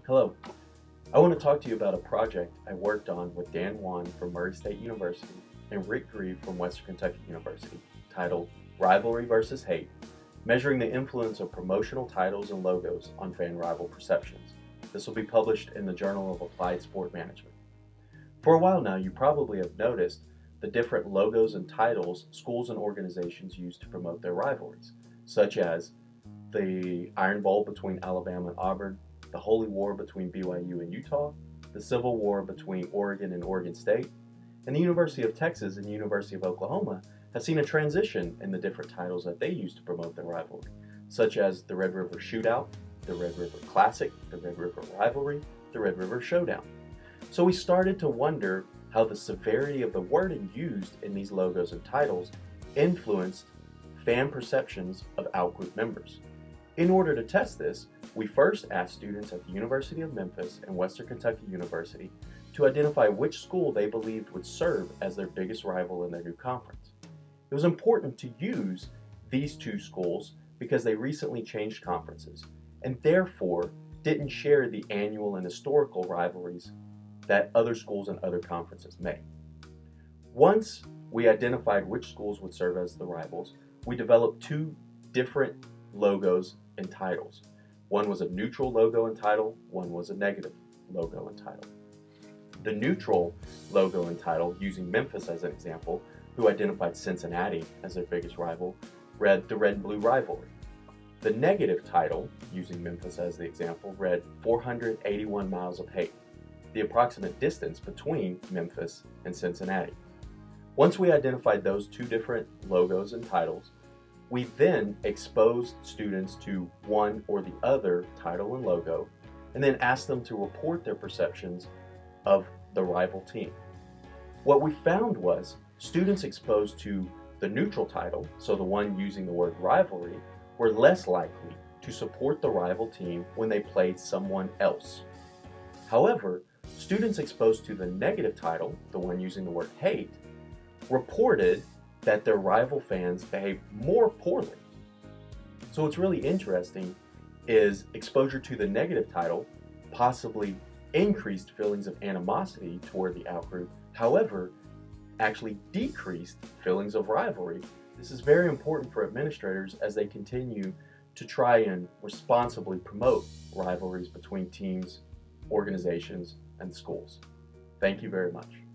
Hello. I want to talk to you about a project I worked on with Dan Wan from Murray State University and Rick Grieve from Western Kentucky University, titled Rivalry versus Hate, Measuring the Influence of Promotional Titles and Logos on Fan Rival Perceptions. This will be published in the Journal of Applied Sport Management. For a while now, you probably have noticed the different logos and titles schools and organizations use to promote their rivalries, such as the Iron Bowl between Alabama and Auburn, the Holy War between BYU and Utah, the Civil War between Oregon and Oregon State, and the University of Texas and University of Oklahoma have seen a transition in the different titles that they use to promote their rivalry, such as the Red River Shootout, the Red River Classic, the Red River Rivalry, the Red River Showdown. So we started to wonder how the severity of the wording used in these logos and titles influenced fan perceptions of outgroup members. In order to test this, we first asked students at the University of Memphis and Western Kentucky University to identify which school they believed would serve as their biggest rival in their new conference. It was important to use these two schools because they recently changed conferences and therefore didn't share the annual and historical rivalries that other schools and other conferences may. Once we identified which schools would serve as the rivals, we developed two different logos and titles. One was a neutral logo and title, one was a negative logo and title. The neutral logo and title, using Memphis as an example, who identified Cincinnati as their biggest rival, read the Red and Blue Rivalry. The negative title, using Memphis as the example, read 481 Miles of Hate, the approximate distance between Memphis and Cincinnati. Once we identified those two different logos and titles, we then exposed students to one or the other title and logo, and then asked them to report their perceptions of the rival team. What we found was students exposed to the neutral title, so the one using the word rivalry, were less likely to support the rival team when they played someone else. However, students exposed to the negative title, the one using the word hate, reported that their rival fans behaved more poorly. So what's really interesting is exposure to the negative title possibly increased feelings of animosity toward the outgroup, however, actually decreased feelings of rivalry. This is very important for administrators as they continue to try and responsibly promote rivalries between teams, organizations, and schools. Thank you very much.